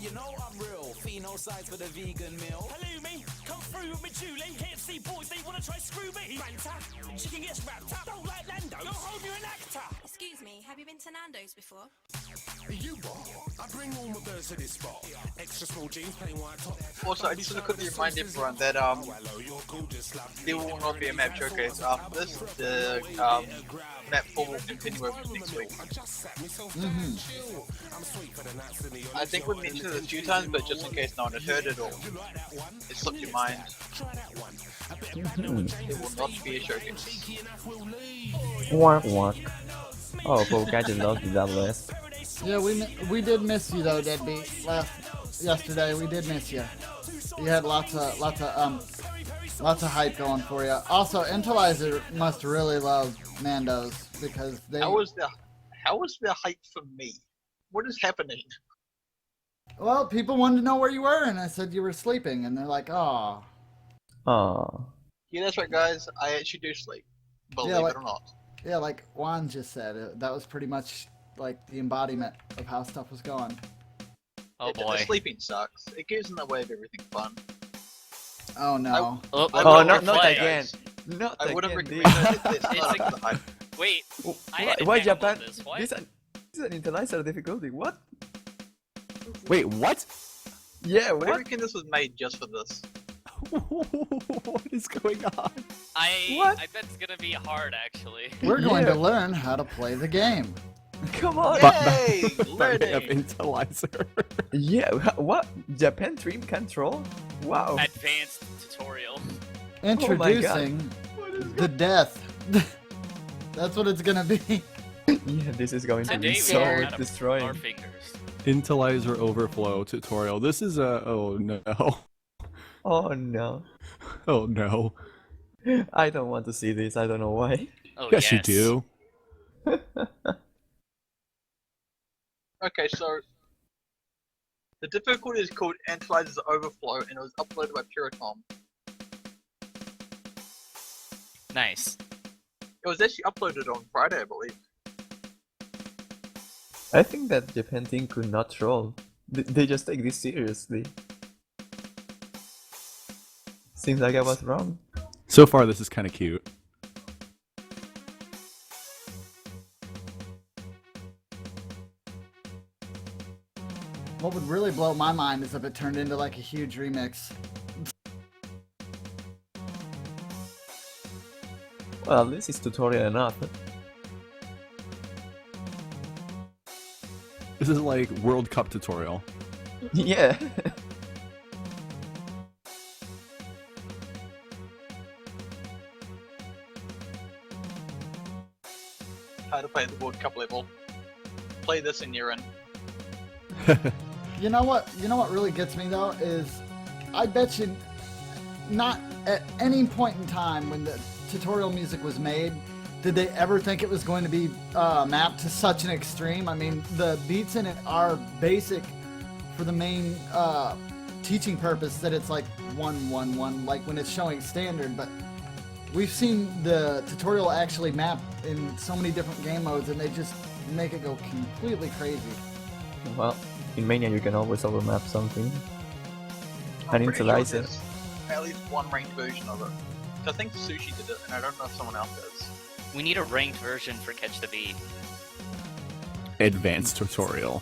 you know I'm real. Pheno size for the vegan meal. Halloumi, come through with me, Julie. KFC boys, they wanna try screw me. Ranta, chicken gets wrapped up. Don't like Lando, go home, you're an actor. Excuse me, have you been to Nando's before? You what? I bring all my birds to this spot. Extra small jeans, plain white top. Also, I just quickly remind everyone that there will not be a map showcase after this. The map 4 will continue over next week. I think we mentioned it a few times, but just in case no one had heard it or it slipped your mind, there will not be a showcase. Oh, but Gadget lost the WS. Yeah, we did miss you though, Deadbeat. Yesterday we did miss you. You had lots of hype going for you. Also, Intelizer must really love Nando's because they. How was the hype for me? What is happening? Well, people wanted to know where you were, and I said you were sleeping, and they're like, "Oh." Oh. Yeah, that's right, guys. I actually do sleep. Believe it or not. Yeah, like Juan just said, that was pretty much like the embodiment of how stuff was going. Oh boy. Sleeping sucks. It gets in the way of everything fun. Oh no. Not again. Not I wouldn't again. recommend it. It's not up to the hype. Wait, I had Why to Japan? this. Why? This is an Intelizer difficulty. What? Wait, what? Yeah, I what? reckon this was made just for this. What is going on? I bet it's gonna be hard actually. We're going to learn how to play the game. Come on. Yay! Of Learning! Intelizer. Yeah, what? Japan Dream Control? Wow. Advanced tutorial. Introducing the death. That's what it's gonna be. Yeah, this is going to Today be we so learned how to destroying. our fingers. Intelizer overflow tutorial. This is a... Oh no. Oh no. Oh no. I don't want to see this. I don't know why. Oh Yes, you do. Okay, so the difficulty is called Antalizer's Overflow, and it was uploaded by Puricom. Nice. It was actually uploaded on Friday, I believe. I think that Japan team could not troll. They just take this seriously. Seems like I was wrong. So far, this is kind of cute. What would really blow my mind is if it turned into like a huge remix. Well, this is tutorial enough. This is like World Cup tutorial. Yeah. How to play the World Cup level. Play this in Urine. You know what? You know what really gets me though is, I bet you, not at any point in time when the tutorial music was made, did they ever think it was going to be mapped to such an extreme. I mean, the beats in it are basic for the main teaching purpose that it's like 1-1-1, like when it's showing standard. But we've seen the tutorial actually map in so many different game modes, and they just make it go completely crazy. Well, in Mania you can always overmap something. I'm And pretty sure Intelizer. there's at least one ranked version of it. I think Sushi did it, and I don't know if someone else does. We need a ranked version for Catch the Beat. Advanced tutorial.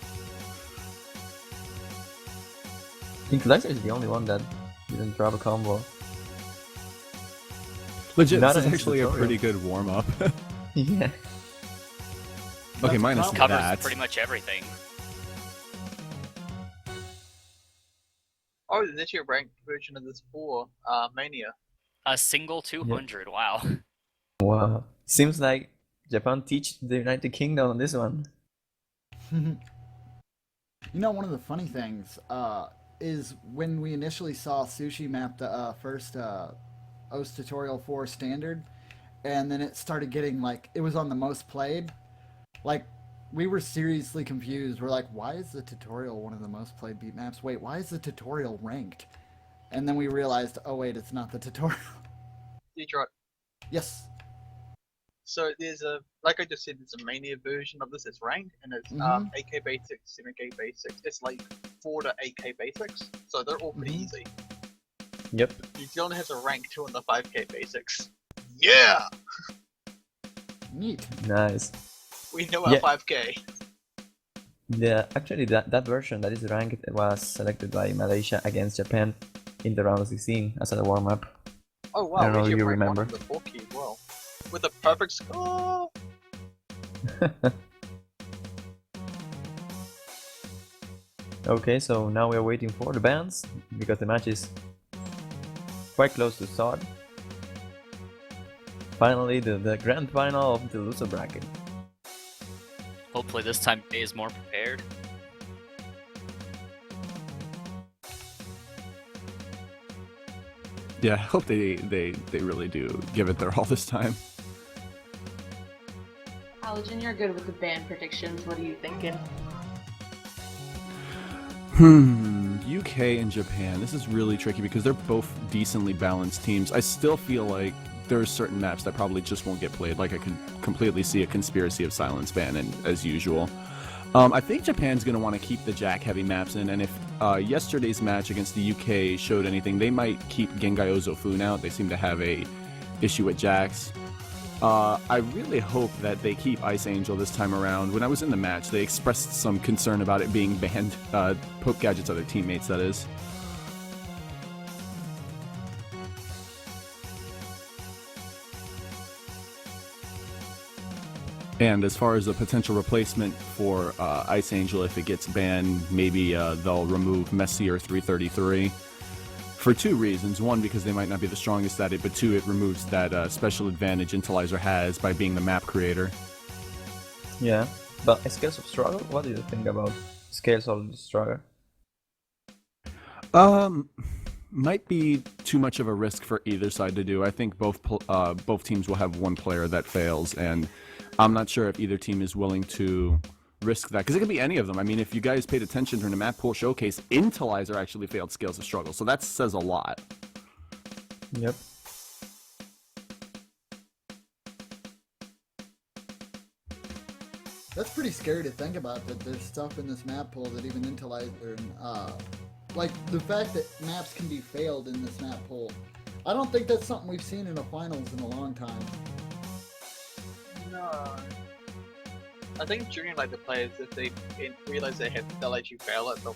Intelizer is the only one that didn't drop a combo. Legit, Not this is an actually a tutorial. pretty good warm-up. Yeah. Okay, minus Covers that. pretty much everything. Oh, there's actually a ranked version of this for Mania. A single 200. Wow. Wow. Seems like Japan teach the United Kingdom on this one. You know, one of the funny things is when we initially saw Sushi map the first OS tutorial for standard, and then it started getting like, it was on the most played, like we were seriously confused. We're like, why is the tutorial one of the most played beat maps? Wait, why is the tutorial ranked? And then we realized, oh wait, it's not the tutorial. Detroit. Yes. So there's a, like I just said, there's a Mania version of this that's ranked, and it's Mhm. 8K basic, 7K basic. It's like 4 to 8k basics, so they're all pretty easy. Yep. New Zealand has a rank 2 in the 5k basics. Yeah! Neat. Nice. We know our Yeah. 5k. Yeah, actually, that version that is ranked was selected by Malaysia against Japan in the round of 16 as a warm-up. Oh wow, I don't know we if should you rank remember. one in the 4k as well. With a perfect score! Okay, so now we are waiting for the bands because the match is quite close to start. Finally, the grand final of the loser bracket. Hopefully this time Bay is more prepared. Yeah, I hope they really do give it their all this time. Allergen, you're good with the band predictions. What are you thinking? UK and Japan. This is really tricky because they're both decently balanced teams. I still feel like there's certain maps that probably just won't get played. Like I can completely see a Conspiracy of Silence ban, and as usual. I think Japan's going to want to keep the Jack-heavy maps in, and if yesterday's match against the UK showed anything, they might keep Gengai Ozofun out. They seem to have a issue with Jacks. I really hope that they keep Ice Angel this time around. When I was in the match, they expressed some concern about it being banned. Poke Gadget's other teammates, that is. And as far as a potential replacement for Ice Angel, if it gets banned, maybe they'll remove Messier 333 for two reasons. One, because they might not be the strongest at it, but two, it removes that special advantage Intelizer has by being the map creator. Yeah, but Scales of Struggle? What do you think about Scales of Struggle? Might be too much of a risk for either side to do. I think both teams will have one player that fails, and I'm not sure if either team is willing to risk that, because it could be any of them. I mean, if you guys paid attention during the map pool showcase, Intelizer actually failed Scales of Struggle, so that says a lot. Yep. That's pretty scary to think about, that there's stuff in this map pool that even Intelizer and, like, the fact that maps can be failed in this map pool. I don't think that's something we've seen in the finals in a long time. No. I think during like the players, if they realize they'll actually fail it, they'll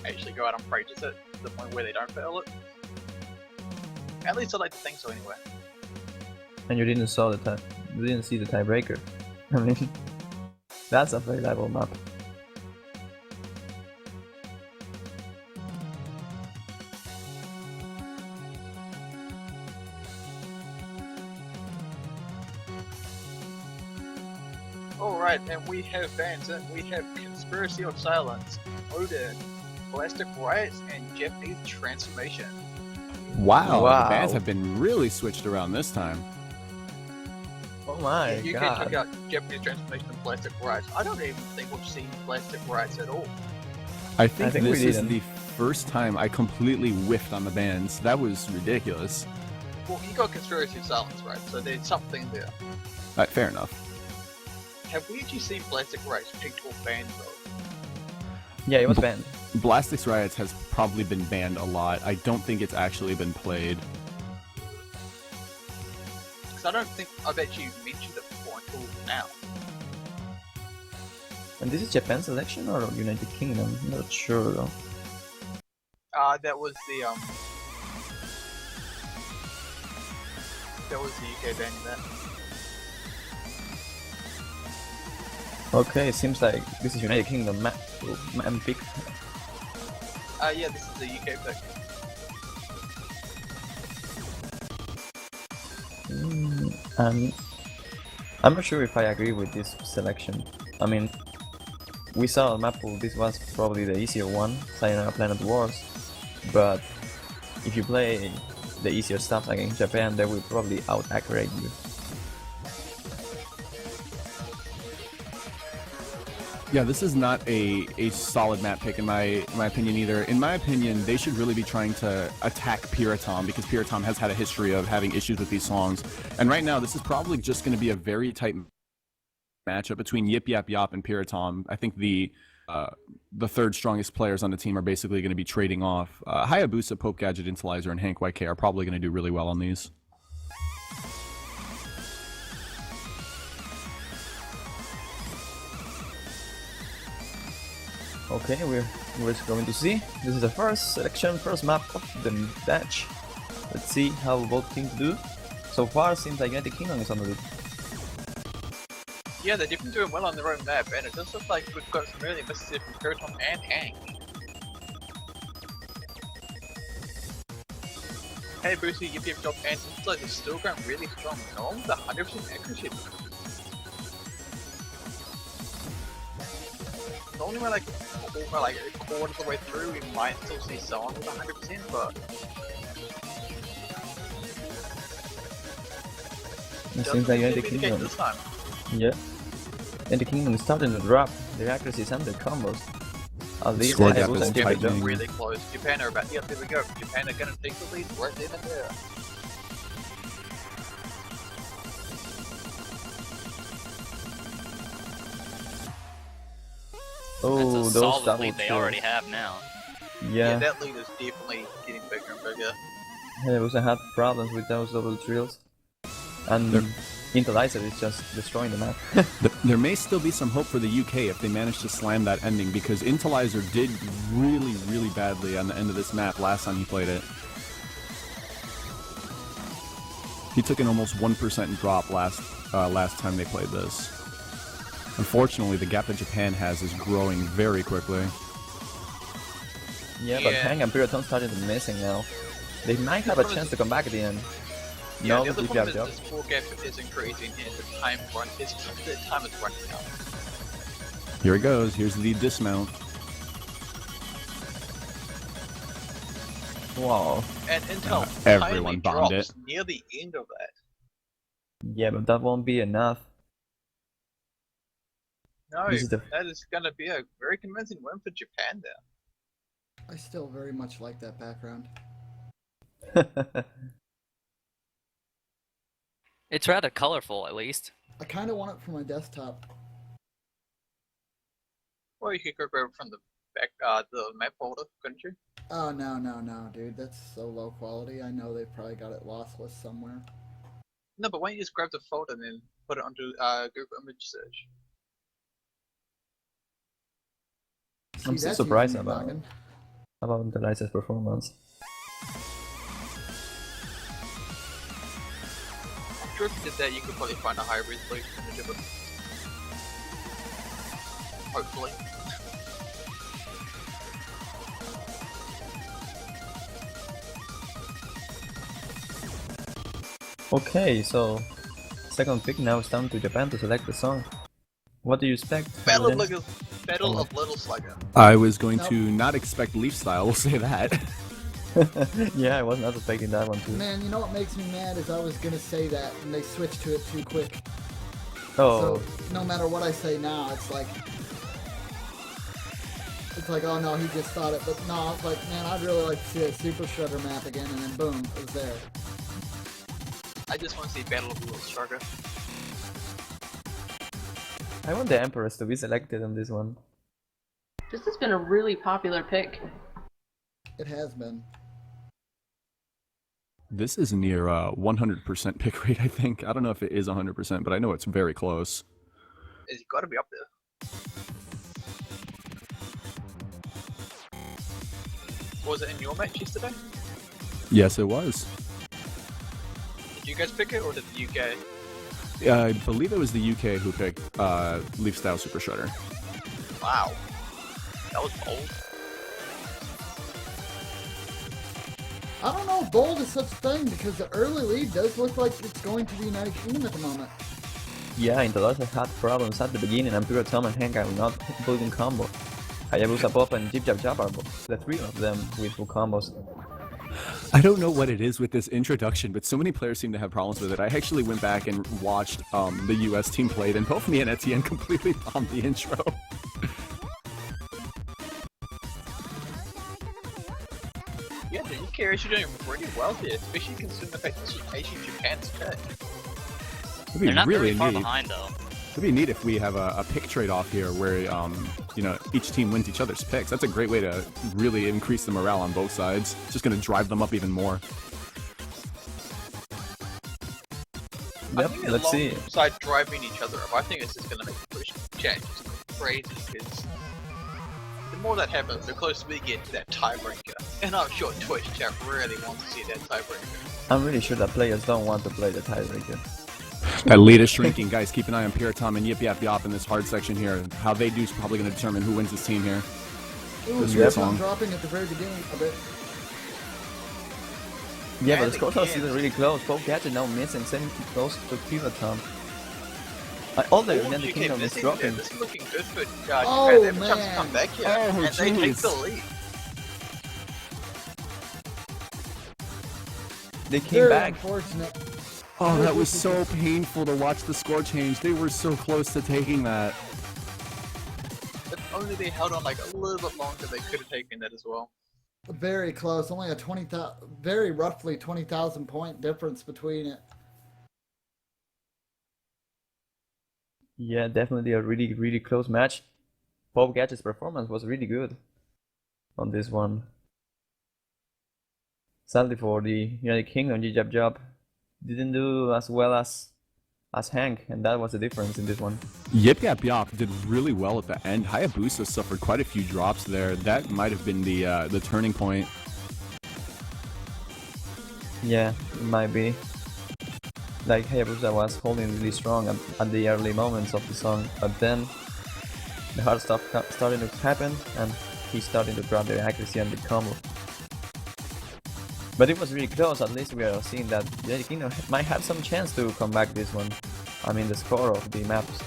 actually go out and practice it to the point where they don't fail it. At least I like to think so anyway. And you didn't see the tiebreaker. I mean, that's a very level map. Alright, and we have bands, and we have Conspiracy of Silence, Odin, Plastic Riots, and Japanese Transformation. Wow, Wow. the bands have been really switched around this time. Oh my You god. can check out Japanese Transformation and Plastic Riots. I don't even think we've seen Plastic Riots at all. I think we this is didn't. the first time I completely whiffed on the bands. That was ridiculous. Well, you got Conspiracy of Silence, right? So there's something there. Fair enough. Have we actually seen Plastic Riots picked or banned though? Yeah, it was banned. Blastix Riots has probably been banned a lot. I don't think it's actually been played. Because I don't think I've actually mentioned it before until now. And this is Japan selection or United Kingdom? I'm not sure though. That was the UK banning that. Okay, seems like this is United Kingdom map pick. Yeah, this is the UK pick. I'm not sure if I agree with this selection. I mean, we saw on map pool this was probably the easier one, Sayonara Planet Wars, but if you play the easier stuff against Japan, they will probably out-accurate you. Yeah, this is not a solid map pick in my opinion either. In my opinion, they should really be trying to attack Piratom, because Piratom has had a history of having issues with these songs. And right now, this is probably just going to be a very tight matchup between Yip Yap Yop and Piratom. I think the the third strongest players on the team are basically going to be trading off. Hayabusa, Pope Gadget, Intelizer, and Hank YK are probably going to do really well on these. Okay, we're going to see. This is the first selection, first map of the batch. Let's see how both teams do. So far, seems like United Kingdom is on the lead. Yeah, they've been doing well on their own map, and it does look like we've got some really misses here from Kuratom and Hank. Hey Brucey, you did a job, and it's like they're still going really strong. No one with 100% accuracy. It's only when like a quarter of the way through we might still see someone with 100%, but It seems like United be the case Kingdom. this time. Yeah. United Kingdom is starting to drop their accuracies and their combos. At least Score they gap have is some tightening. different jump. Really close. Japan are about. Yep, there we go. Japan are gonna take the lead right then and there. Oh, That's a those solid double lead they kills. already have now. Yeah, Yeah, that lead is definitely getting bigger and bigger. Hayabusa had problems with those double trills. And Intelizer is just destroying the map. There may still be some hope for the UK if they manage to slam that ending, because Intelizer did really, really badly on the end of this map last time he played it. He took an almost 1% drop last time they played this. Unfortunately, the gap that Japan has is growing very quickly. Yeah, but Yeah. Hank and Piraton started missing now. They might have a chance to come back at the end. Yeah, No, the other if you problem have is job. this score gap is increasing and the time is running out. Here it goes. Here's the dismount. Wow. And Intel Everyone finally bombed drops it. near the end of that. Yeah, but that won't be enough. No, This is the- that is gonna be a very convincing win for Japan there. I still very much like that background. It's rather colorful, at least. I kind of want it for my desktop. Or you could grab it from the back, the map folder, couldn't you? Oh, no, dude. That's so low quality. I know they probably got it lossless somewhere. No, but why don't you just grab the folder and then put it onto Google image search? I'm See, so that's surprised using your about noggin. Inteliza's performance. I'm sure if you did that, you could probably find a higher resolution image of it. Hopefully. Okay, so second pick now is down to Japan to select the song. What do you expect? Battle Then? of Little Slugger. I was going Nope. to not expect Leaf style, we'll say that. Yeah, I was not expecting that one too. Man, you know what makes me mad is I was gonna say that and they switched to it too quick. Oh, So no matter what I say now, it's like, oh no, he just thought it. But no, it's like, man, I'd really like to see a Super Shredder map again, and then boom, it was there. I just want to see Battle of Little Slugger. I want the Empress to be selected on this one. This has been a really popular pick. It has been. This is near 100% pick rate, I think. I don't know if it is 100%, but I know it's very close. It's got to be up there. Was it in your match yesterday? Yes, it was. Did you guys pick it or did the UK? I believe it was the UK who picked Leaf Style Super Shredder. Wow. That was bold. I don't know if bold is such a thing because the early lead does look like it's going to the United Kingdom at the moment. Yeah, Inteliza had problems at the beginning and Piraton and Hank are not building combo. Hayabusa Pop and Jib Jab Jab are the three of them with full combos. I don't know what it is with this introduction, but so many players seem to have problems with it. I actually went back and watched the US team played, and both me and Etienne completely bombed the intro. Yeah, the UK are actually doing pretty well here, especially considering the fact that this was actually Japan's pick. It'd be They're not really very far neat. behind, though. It'd be neat if we have a pick trade-off here where, you know, each team wins each other's picks. That's a great way to really increase the morale on both sides. It's just going to drive them up even more. Yep, let's see. Alongside driving each other up, I think it's just going to make Twitch chat just crazy, because the more that happens, the closer we get to that tiebreaker. And I'm sure Twitch chat really wants to see that tiebreaker. I'm really sure that players don't want to play the tiebreaker. That lead is shrinking, guys. Keep an eye on Piratom and Yip Yap Yop in this hard section here. How they do is probably going to determine who wins this team here. Ooh, This yep. song. Dropping at the very beginning of it. Yeah, but And the score was again- still really close. Both gadgets now missing, same close to Piratom. All the United Kingdom is dropping. This is looking good for Oh, Japan. Every time man. to come back here, Oh, and they take jeez. the lead. They came Very back. unfortunate. Oh, that was so painful to watch the score change. They were so close to taking that. If only they held on like a little bit longer, they could have taken that as well. Very close. Only a 20,000, very roughly 20,000 point difference between it. Yeah, definitely a really, really close match. Both gadgets' performance was really good on this one. Sadly for the United Kingdom, Jab Job didn't do as well as Hank, and that was the difference in this one. Yip Yap Yop did really well at the end. Hayabusa suffered quite a few drops there. That might have been the turning point. Yeah, it might be. Like Hayabusa was holding really strong at the early moments of the song, but then the hard stuff started to happen, and he's starting to drop the accuracy and the combo. But it was really close. At least we are seeing that the United Kingdom might have some chance to come back this one. I mean, the score of the maps.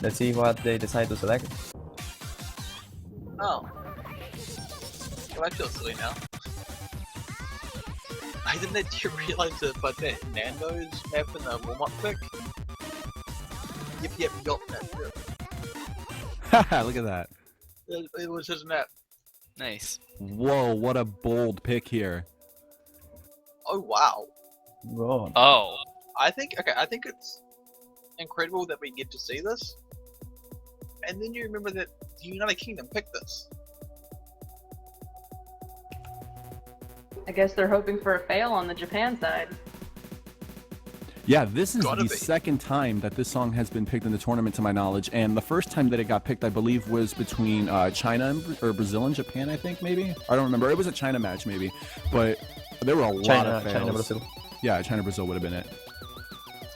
Let's see what they decide to select. Oh. Well, I feel silly now. I didn't actually realize that, but that Nando's map in the warm-up pick. Yep, got that. Haha, look at that. It was his map. Nice. Whoa, what a bold pick here. Oh wow. Whoa. Oh. I think it's incredible that we get to see this. And then you remember that the United Kingdom picked this. I guess they're hoping for a fail on the Japan side. Yeah, this is Gotta the be. second time that this song has been picked in the tournament, to my knowledge, and the first time that it got picked, I believe, was between China or Brazil and Japan. I think maybe. I don't remember. It was a China match, maybe, but there were a lot of fails. China, Brazil. Yeah, China Brazil would have been it.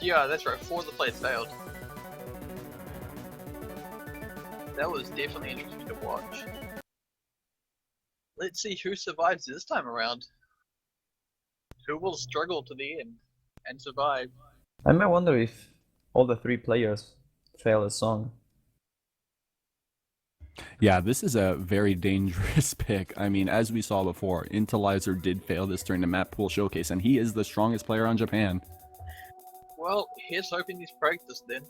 Yeah, that's right. 4 of the players failed. That was definitely interesting to watch. Let's see who survives this time around. Who will struggle to the end and survive? I might wonder if all the 3 players fail a song. Yeah, this is a very dangerous pick. I mean, as we saw before, Intelizer did fail this during the map pool showcase, and he is the strongest player on Japan. Well, here's hoping he's practiced then.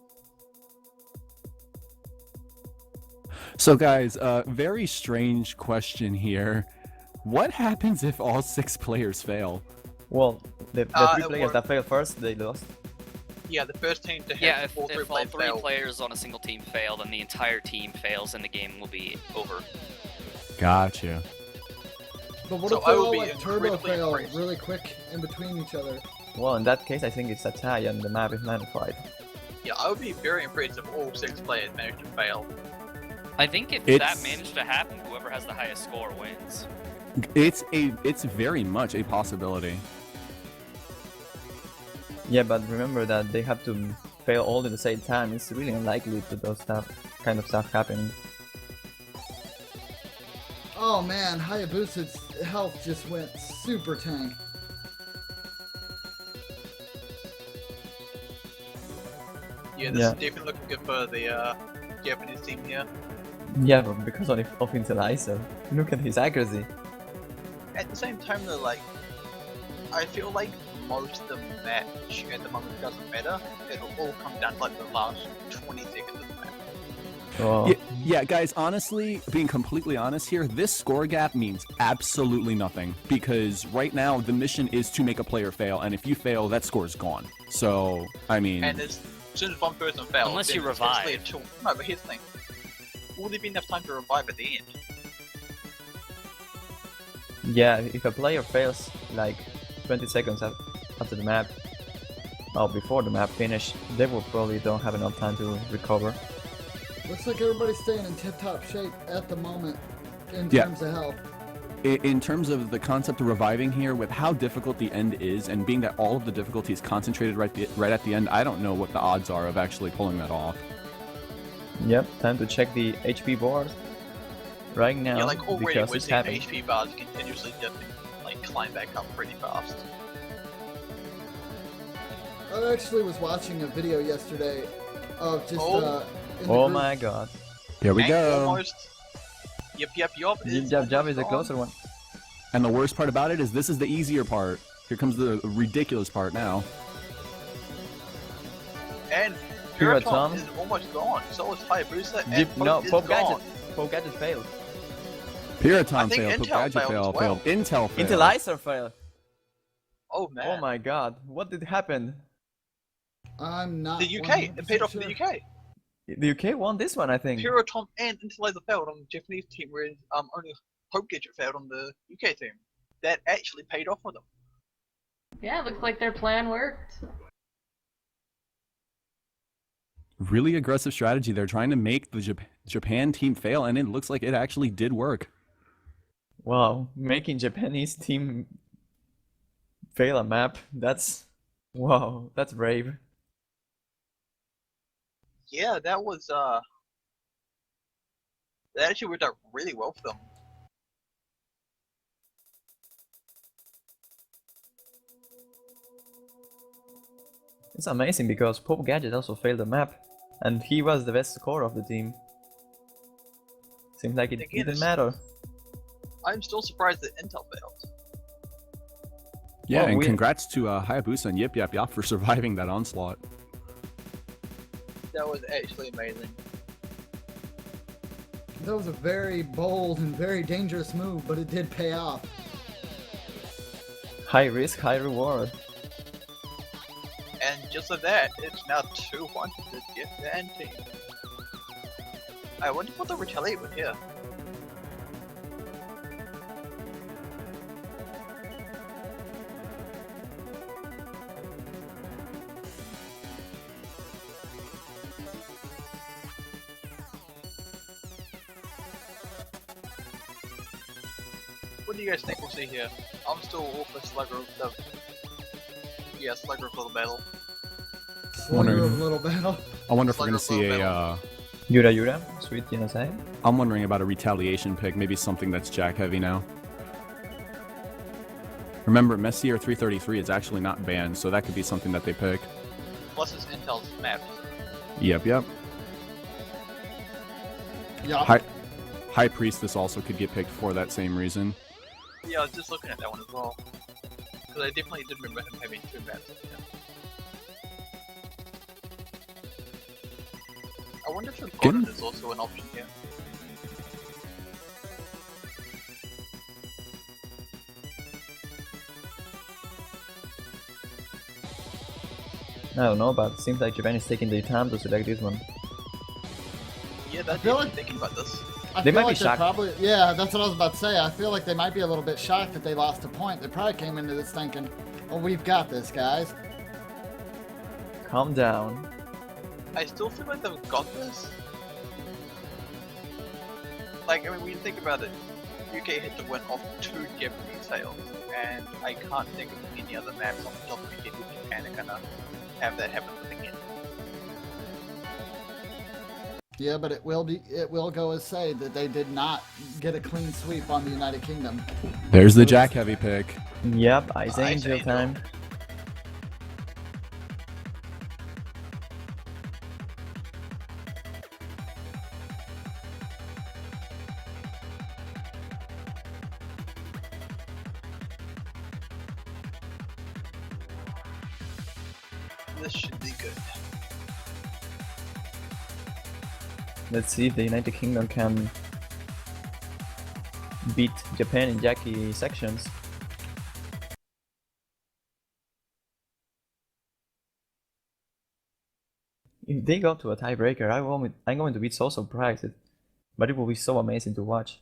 So guys, very strange question here. What happens if all 6 players fail? Well, the 3 it players that failed first, they lost. Yeah, the first team to have Yeah, if all all 3 players three fail. players on a single team fail, then the entire team fails and the game will be over. Gotcha. But what So if I they would all be like turbo incredibly fail impressed. really quick in between each other? Well, in that case, I think it's a tie and the map is 9-5. Yeah, I would be very impressed if all 6 players managed to fail. I think if It's- that managed to happen, whoever has the highest score wins. It's very much a possibility. Yeah, but remember that they have to fail all at the same time. It's really unlikely to those kind of stuff happening. Oh man, Hayabusa's health just went super tank. Yeah, this Yeah. is definitely looking good for the Japanese team here. Yeah, but because of Intelizer. Look at his accuracy. At the same time though, like, I feel like most of the match at the moment doesn't matter. It'll all come down to like the last 20 seconds of the match. Oh. Yeah, guys, honestly, being completely honest here, this score gap means absolutely nothing. Because right now, the mission is to make a player fail, and if you fail, that score is gone. So, I mean... And as soon as one person fails, Unless then you it's actually revive. No, but here's the thing. Will there be enough time to revive at the end? Yeah, if a player fails like 20 seconds after the map, or before the map finish, they will probably don't have enough time to recover. Looks like everybody's staying in tip-top shape at the moment in Yeah. terms of health. In terms of the concept of reviving here, with how difficult the end is, and being that all of the difficulty is concentrated right at the end, I don't know what the odds are of actually pulling that off. Yep, time to check the HP board right now, Yeah, like already because we're it's seeing happening. HP bars continuously dipping, like climb back up pretty fast. I actually was watching a video yesterday of just in the Oh group- my god. Here we And go. Almost. Yep. Jab Jab is the closer one. And the worst part about it is this is the easier part. Here comes the ridiculous part now. And Pure Piratom Tom. is almost gone. So is Hayabusa and Jeep, no, Pope is Pope gone. Gadget. Pope Gadget failed. Piratom I think failed, Intel Gadget failed as well. Intel failed. Intellizer failed. Oh man. Oh my god, what did happen? I'm not. The UK. It paid off for sure. the UK. The UK won this one, I think. Piratom and Intellizer failed on the Japanese team, whereas only Hope Gadget failed on the UK team. That actually paid off for them. Yeah, looks like their plan worked. Really aggressive strategy. They're trying to make the Japan team fail, and it looks like it actually did work. Wow, making Japanese team fail a map, that's... Wow, that's brave. Yeah, that was that actually worked out really well for them. It's amazing because Pope Gadget also failed the map, and he was the best scorer of the team. Seems like it Again, didn't it's- matter. I'm still surprised that Intel failed. Yeah, Well, and we- congrats to Hayabusa and Yip Yap Yap for surviving that onslaught. That was actually amazing. That was a very bold and very dangerous move, but it did pay off. High risk, high reward. And just like that, it's now 200 to Japan team. I wonder what the retaliate with here. What do you guys think we'll see here? I'm still all for Slugger of the... Yeah, Slugger for the battle. Wondering- Slugger of Little Battle. I wonder if we're gonna Slugger see for the a. Yura Yura, sweet genocide. I'm wondering about a retaliation pick, maybe something that's Jack heavy now. Remember, Messier 333 is actually not banned, so that could be something that they pick. Plus it's Intel's map. Yep. Yeah. High Priestess also could get picked for that same reason. Yeah, I was just looking at that one as well. Because I definitely did remember him having two maps. Yeah. I wonder if the Gordon is also an option here. I don't know, but it seems like Japan is taking their time to select this one. Yeah, that's feel definitely like- thinking about this. I They feel might be like they're shocked. probably, yeah, that's what I was about to say. I feel like they might be a little bit shocked that they lost a point. They probably came into this thinking, "Oh, we've got this, guys." Calm down. I still feel like they've got this. Like, I mean, when you think about it, UK had to win off 2 Japanese fails, and I can't think of any other maps on the top of my head where Japan are gonna have that happen again. Yeah, but it will go as say that they did not get a clean sweep on the United Kingdom. There's the Jack heavy pick. Yep, Ice Ice Angel Angel. time. This should be good. Let's see if the United Kingdom can beat Japan in Jackie sections. If they go to a tiebreaker, I'm going to be so surprised. But it will be so amazing to watch.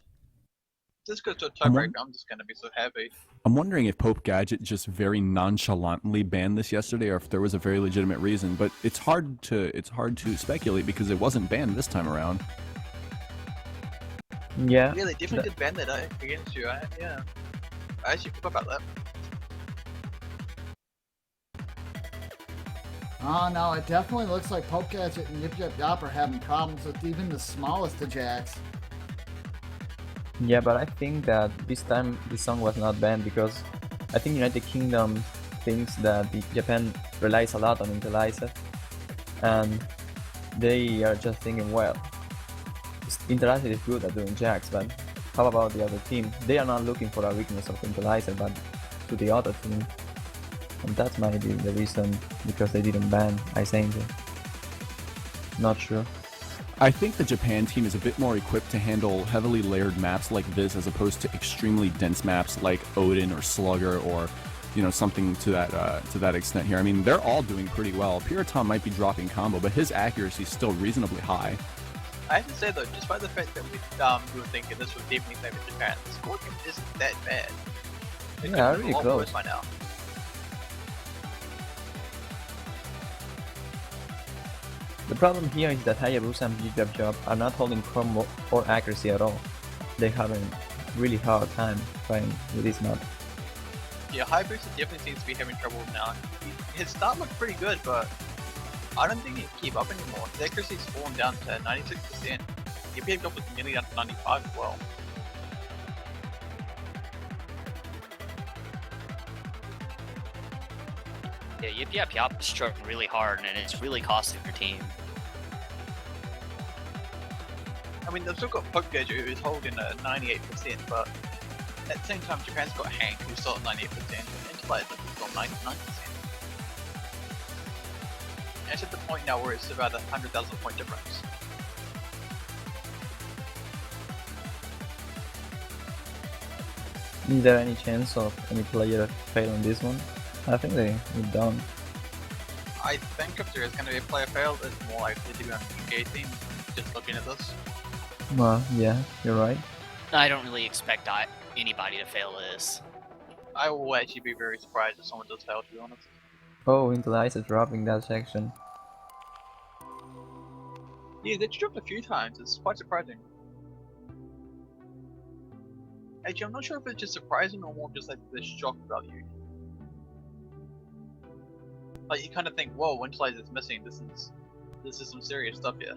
This goes to a tiebreaker, I'm just gonna be so happy. I'm wondering if Pope Gadget just very nonchalantly banned this yesterday, or if there was a very legitimate reason. But it's hard to speculate because it wasn't banned this time around. Yeah. Yeah, they definitely did ban that against you. Yeah, I actually forgot about that. Oh no, it definitely looks like Poke Gadget and Yip Yip Yop are having problems with even the smallest of jacks. Yeah, but I think that this time this song was not banned because I think United Kingdom thinks that Japan relies a lot on Interlizer, and they are just thinking, well, Interlizer is good at doing jacks, but how about the other team? They are not looking for a weakness of Interlizer, but to the other team. And that might be the reason because they didn't ban Ice Angel. Not sure. I think the Japan team is a bit more equipped to handle heavily layered maps like this as opposed to extremely dense maps like Odin or Slugger or, something to that extent here. I mean, they're all doing pretty well. Piraton might be dropping combo, but his accuracy is still reasonably high. I have to say though, despite the fact that we were thinking this would definitely favor Japan, the score isn't that bad. Yeah, really close. By now. The problem here is that Hayabusa and Yip Yip are not holding combo or accuracy at all. They're having a really hard time playing with this map. Yeah, Hayabusa definitely seems to be having trouble now. His start looked pretty good, but I don't think he can keep up anymore. His accuracy's fallen down to 96%. Yip Yip Yop was nearly down to 95 as well. Yeah, Yip Yap Yop is struggling really hard, and it's really costing your team. I mean, they've still got Poke Gadget who's holding a 98%, but at the same time, Japan's got Hank who's still at 98%, and Interlizer who's still 99%. And it's at the point now where it's about a 100,000 point difference. Is there any chance of any player failing this one? I think they're done. I think if there is going to be a player fail, it's more likely to be on the UK team, just looking at this. Well, yeah, you're right. I don't really expect anybody to fail this. I will actually be very surprised if someone does fail, to be honest. Oh, Interlizer dropping that section. Yeah, they dropped a few times, it's quite surprising. Actually, I'm not sure if it's just surprising or more just like the shock value. Like, you kind of think, whoa, Interlizer's missing, this is some serious stuff here.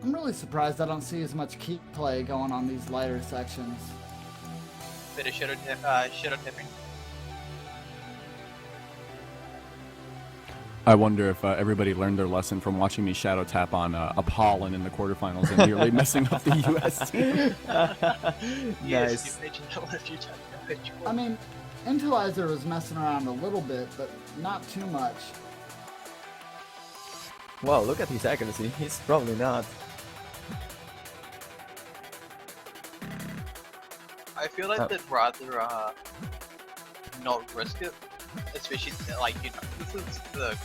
I'm really surprised I don't see as much keep play going on these lighter sections. Bit of shadow tapping. I wonder if everybody learned their lesson from watching me shadow tap on Apollon in the quarterfinals and nearly messing up the US team. Yes, you've mentioned that a few times. I mean, Interlizer was messing around a little bit, but not too much. Wow, look at his accuracy. He's probably not. I feel like they'd rather not risk it, especially like, this is the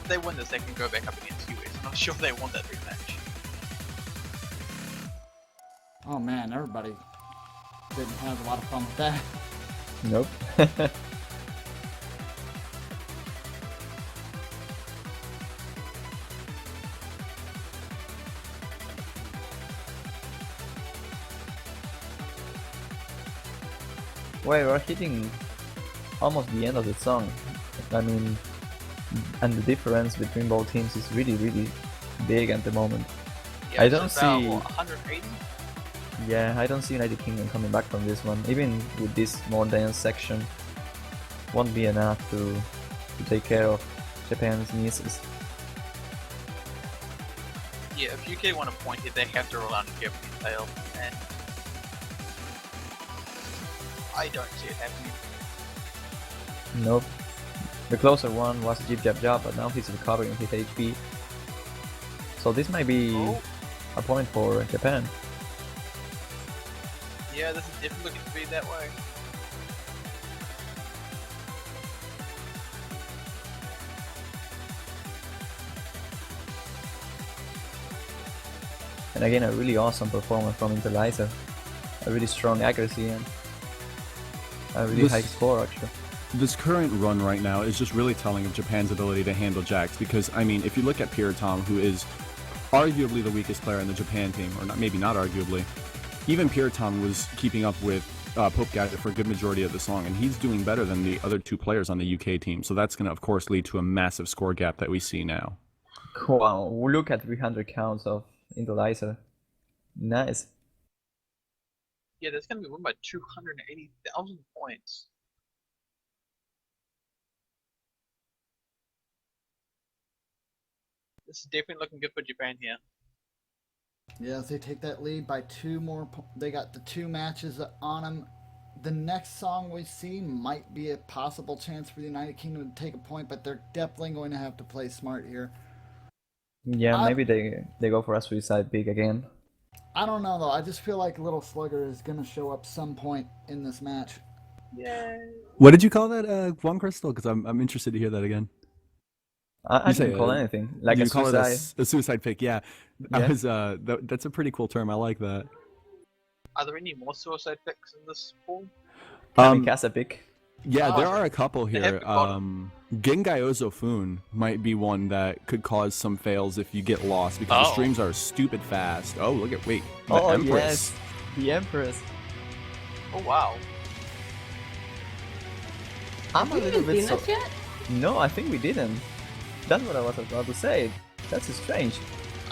if they win this, they can go back up against US. I'm not sure they want that rematch. Oh man, everybody didn't have a lot of fun with that. Nope. Well, we're hitting almost the end of the song. I mean, and the difference between both teams is really big at the moment. Yeah, I don't see. 180. Yeah, I don't see United Kingdom coming back from this one. Even with this more dense section, won't be enough to take care of Japan's nieces. Yeah, if UK want a point here, they have to roll out and give me fail, and I don't see it happening. Nope. The closer one was Yip Yip Yop, but now he's recovering his HP. So this might be a point for Japan. Yeah, this is definitely looking to be that way. And again, a really awesome performance from Interlizer. A really strong accuracy and a really high score actually. This current run right now is just really telling of Japan's ability to handle Jax, because I mean, if you look at Piratom, who is arguably the weakest player in the Japan team, or not, maybe not arguably, even Piratom was keeping up with Pope Gadget for a good majority of the song, and he's doing better than the other two players on the UK team, so that's going to of course lead to a massive score gap that we see now. Wow, look at 300 counts of Interlizer. Nice. Yeah, that's gonna be won by 280,000 points. This is definitely looking good for Japan here. Yes, they take that lead by 2 more. They got the 2 matches on them. The next song we see might be a possible chance for the United Kingdom to take a point, but they're definitely going to have to play smart here. Yeah, maybe they go for a suicide pick again. I don't know though. I just feel like Little Slugger is going to show up some point in this match. Yay! What did you call that, One Crystal? Because I'm interested to hear that again. I didn't call anything. Like you a call suicide. it a suicide pick? Yeah, Yeah. That's a pretty cool term. I like that. Are there any more suicide picks in this pool? Kamikaze pick. Yeah, Oh, there are a couple they here. have bottom. Gengai Ozofun might be one that could cause some fails if you get lost, because the streams are stupid fast. Oh, look at the Empress. Yes, the Empress. Oh wow! I'm a little bit seen this yet? No, I think we didn't. That's what I was about to say. That's strange.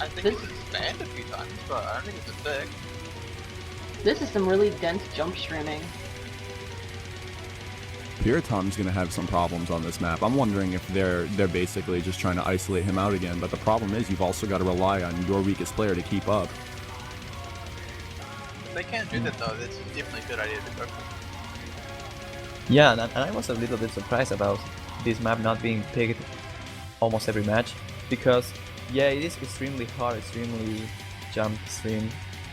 I think it's banned a few times, but I don't think it's a pick. This is some really dense jump streaming. Piratom's gonna have some problems on this map. I'm wondering if they're basically just trying to isolate him out again. But the problem is, you've also got to rely on your weakest player to keep up. If they can't do that though, that's definitely a good idea to go for. Yeah, and I was a little bit surprised about this map not being picked almost every match, because yeah, it is extremely hard, extremely jump stream,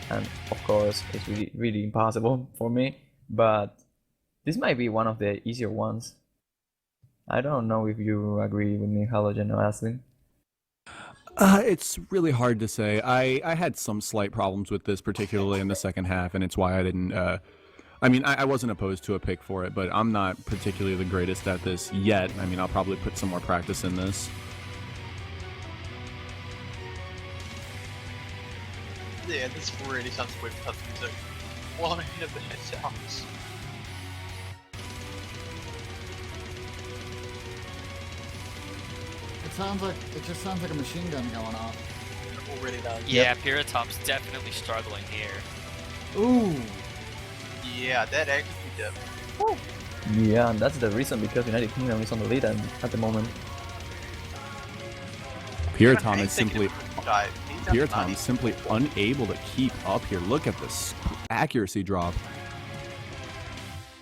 and of course it's really impossible for me, but this might be one of the easier ones. I don't know if you agree with me, Halogen or Aslin. It's really hard to say. I had some slight problems with this, particularly in the second half, and it's why I didn't. I mean, I wasn't opposed to a pick for it, but I'm not particularly the greatest at this yet. I mean, I'll probably put some more practice in this. Yeah, this really sounds weird tough music. Well, I mean, the head sounds. It just sounds like a machine gun going off. It really does. Yeah, Piratom's definitely struggling here. Ooh. Yeah, that actually did. Yeah, and that's the reason, because United Kingdom is on the lead at the moment. Piratom is simply Piratom simply unable to keep up here. Look at this accuracy drop.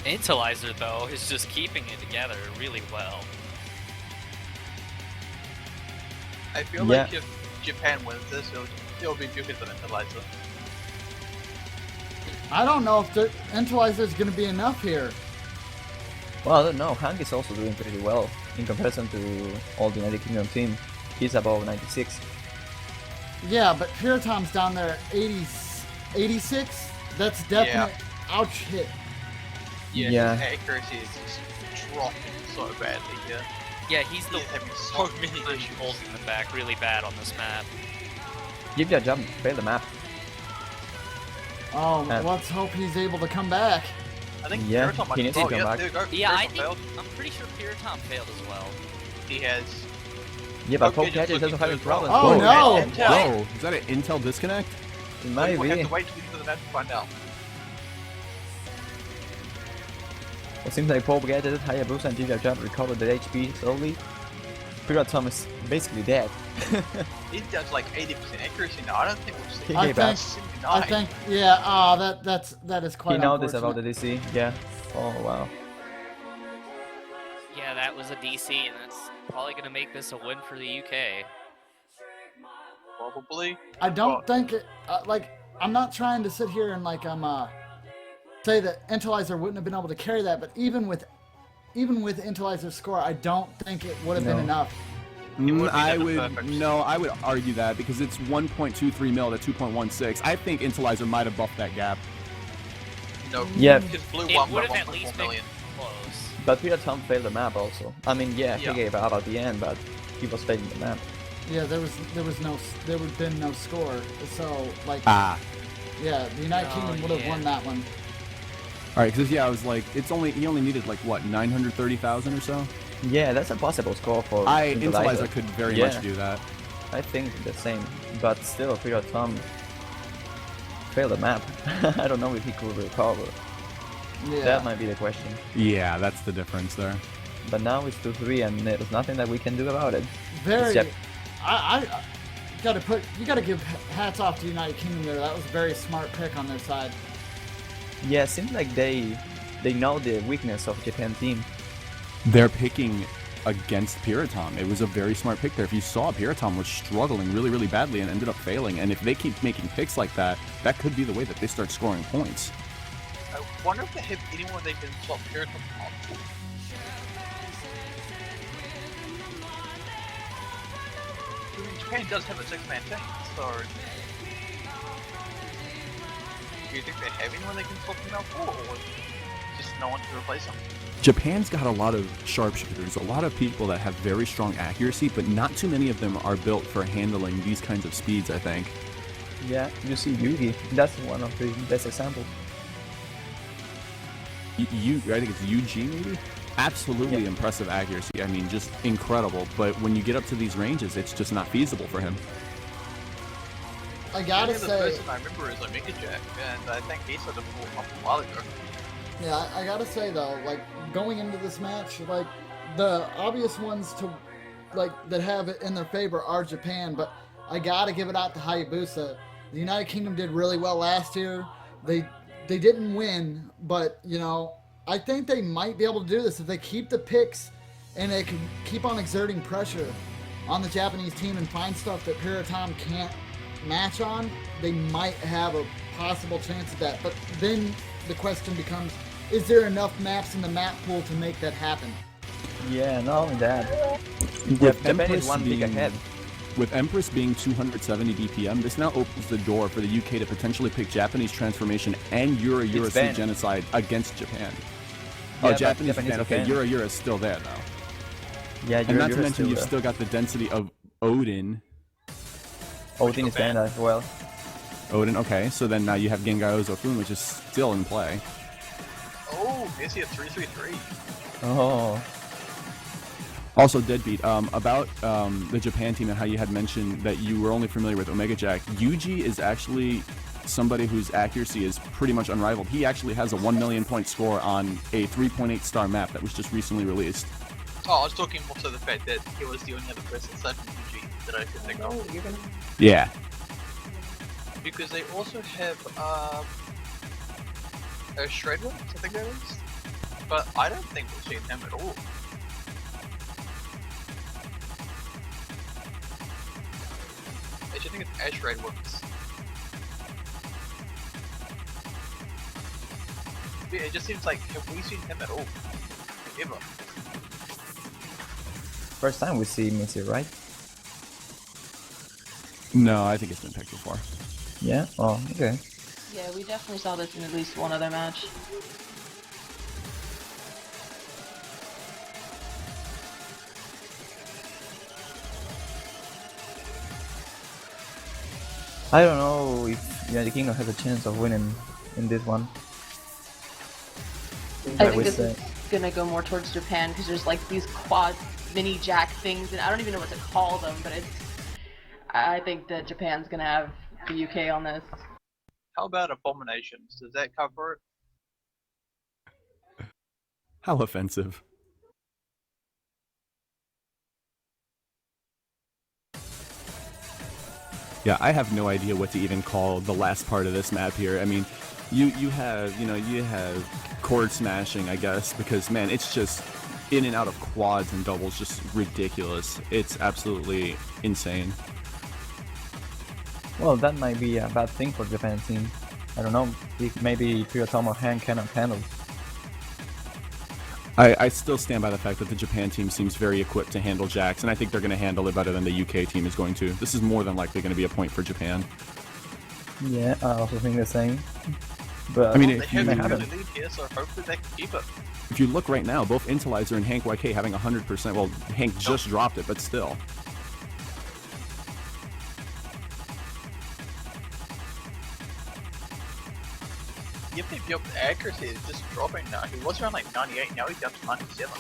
Interlizer, though, is just keeping it together really well. I feel like if Japan wins this, it'll be because of Interlizer. I don't know if the Interlizer is going to be enough here. Well, I don't know. Hank is also doing pretty well in comparison to all the United Kingdom team. He's above 96. Yeah, but Piratom's down there at 86. That's definite ouch hit. Yeah, his accuracy is just dropping so badly here. Yeah, he's having so many issues. holding them back really bad on this map. Give your jump, fail the map. Oh, let's hope he's able to come back. I think Yeah, Piratom might he needs to come back. There you go. Yeah, Piratom I'm pretty sure Piratom failed as well. He has. Yeah, but Okay, Poke Gadget is just also having looking good. problems. Oh, no! Whoa, is that an Intel disconnect? It might We'll be. have to wait till the end of the match to find out. It seems like Pope Gadget, Hayabusa, and Giga Jump recovered their HP slowly. Piratom is basically dead. He does like 80% accuracy now. I don't think we'll see. He I gave think, up. 79. I think, yeah, that is quite He noticed unfortunate. about the DC. Yeah. Oh wow. Yeah, that was a DC, and that's probably going to make this a win for the UK. Probably. I don't think it, I'm not trying to sit here and say that Interlizer wouldn't have been able to carry that, but even with Interlizer's score, I don't think it would have been No. enough. would be I the would perfect. no, I would argue that because it's 1.23 mil to 2.16. I think Intellizer might have buffed that gap. No, Yeah. because Blue It won by would have at 1.4 least been million. close. But Peter Tom failed the map also. I mean, yeah, Yeah. he gave up at the end, but he was failing the map. Yeah, there would have been no score. So like, Ah. yeah, the United Oh, Kingdom would have yeah. won that one. All right, because yeah, I was like, he only needed like what 930,000 or so. Yeah, that's a possible score for Intellizer could very Yeah. much do that. I think the same, but still, Peter Tom failed the map. I don't know if he could recover. Yeah. That might be the question. Yeah, that's the difference there. But now it's 2-3, and there's nothing that we can do about it. Very. Except- I you gotta give hats off to United Kingdom there. That was a very smart pick on their side. Yeah, it seems like they know the weakness of Japan team. They're picking against Piratom. It was a very smart pick there. If you saw, Piratom was struggling really, really badly and ended up failing. And if they keep making picks like that, that could be the way that they start scoring points. I wonder if they have anyone they can swap Piratum on. I mean, Japan does have a 6-man team, so do you think they have anyone they can swap them out for, or just no one to replace them? Japan's got a lot of sharpshooters, a lot of people that have very strong accuracy, but not too many of them are built for handling these kinds of speeds, I think. Yeah, you see Yugi. That's one of the best examples. I think it's UG maybe? Absolutely impressive accuracy. I mean, just incredible. But when you get up to these ranges, it's just not feasible for him. I gotta The say, person I remember is Omega Jack, and I think he sort of pulled off a while ago. yeah, I gotta say though, like going into this match, like the obvious ones to like that have it in their favor are Japan, but I gotta give it out to Hayabusa. The United Kingdom did really well last year. They didn't win, but you know, I think they might be able to do this if they keep the picks and they can keep on exerting pressure on the Japanese team and find stuff that Piratom can't match on. They might have a possible chance of that. But then the question becomes, is there enough maps in the map pool to make that happen? Yeah, not only that. With Japan is Empress one pick being- ahead. With Empress being 270 BPM, this now opens the door for the UK to potentially pick Japanese transformation and Yura It's Sea banned. genocide against Japan. Yeah, Oh, but Japanese Japanese ban. Okay, banned. Yura is still there though. Yeah, And not to you're mention, you've there. still got the density of Odin. Odin is banned as well. Odin, okay, so then now you have Gengai Ozofun, which is still in play. Oh, is he a 333? Oh, Also, Deadbeat, about the Japan team and how you had mentioned that you were only familiar with Omega Jack. Yuji is actually somebody whose accuracy is pretty much unrivaled. He actually has a 1 million point score on a 3.8 star map that was just recently released. Oh, I was talking more to the fact that he was the only other person aside from UG that I could think of. Yeah. Because they also have Shredwood, I think that is. But I don't think we've seen him at all. Actually, I think it's Ash Redwoods. Yeah, it just seems like, have we seen him at all? Ever? first time we see Missy, right? No, I think it's been picked before. Yeah? Oh, okay. Yeah, we definitely saw this in at least one other match. I don't know if United Kingdom has a chance of winning in this one. I I think would this say. is gonna go more towards Japan because there's like these quad mini jack things, and I don't even know what to call them, but it's. I think that Japan's gonna have the UK on this. How about Abominations? Does that cover it? How offensive. Yeah, I have no idea what to even call the last part of this map here. I mean, you have chord smashing, I guess, because man, it's just in and out of quads and doubles, just ridiculous. It's absolutely insane. Well, that might be a bad thing for Japan team. I don't know if maybe Pure Tom or Han cannot handle. I still stand by the fact that the Japan team seems very equipped to handle Jax, and I think they're going to handle it better than the UK team is going to. This is more than likely going to be a point for Japan. Yeah, I also think the same. But I mean, They if have you, a really lead here, so hopefully they can keep it. if you look right now, both Intelizer and Hank YK having 100%. Well, Hank just dropped it, but still. Yep, the accuracy is just dropping now. He was around like 98, now he's down to 97.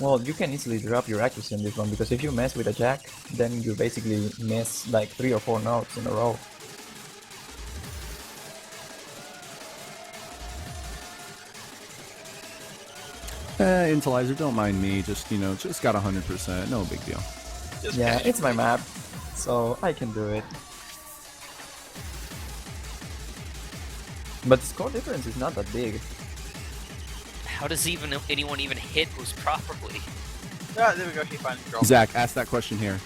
well, you can easily drop your accuracy on this one because if you mess with a jack, then you basically miss like 3 or 4 notes in a row. Intelizer, don't mind me. Just, you know, just got 100%. No big deal. Just Yeah, managed it's my to- map, so I can do it. But the score difference is not that big. How does anyone even hit Boost properly? Ah, there we go, he finally dropped. Zach, ask that question here.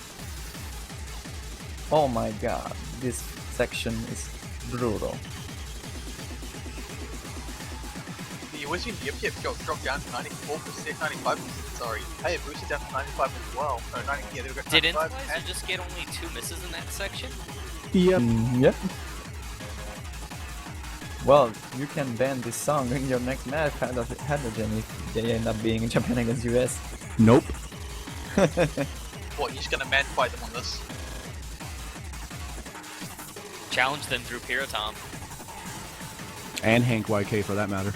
Oh my god, this section is brutal. The Wizzy Yip got dropped down to 94%, 95%, sorry. Hey, boosted down to 95 as well. No, 90, yeah, there we go. Did 95, Intelizer and just get only 2 misses in that section? Yep. Yep. Well, you can ban this song in your next match, Hydrogen, if they end up being in Japan against US. Nope. what, you're just gonna man fight them on this? Challenge them through Pyrotom. And Hank YK for that matter.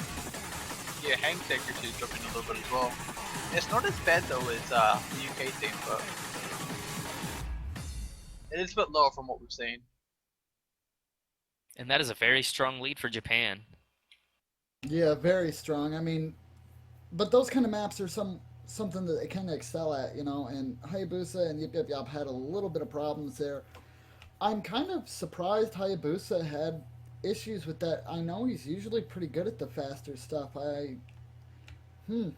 Yeah, Hank's accuracy is dropping a little bit as well. It's not as bad though as the UK team, but it is a bit lower from what we've seen. And that is a very strong lead for Japan. Yeah, very strong. I mean, but those kind of maps are something that they kind of excel at, you know. And Hayabusa and Yip Yip Yop had a little bit of problems there. I'm kind of surprised Hayabusa had issues with that. I know he's usually pretty good at the faster stuff. I don't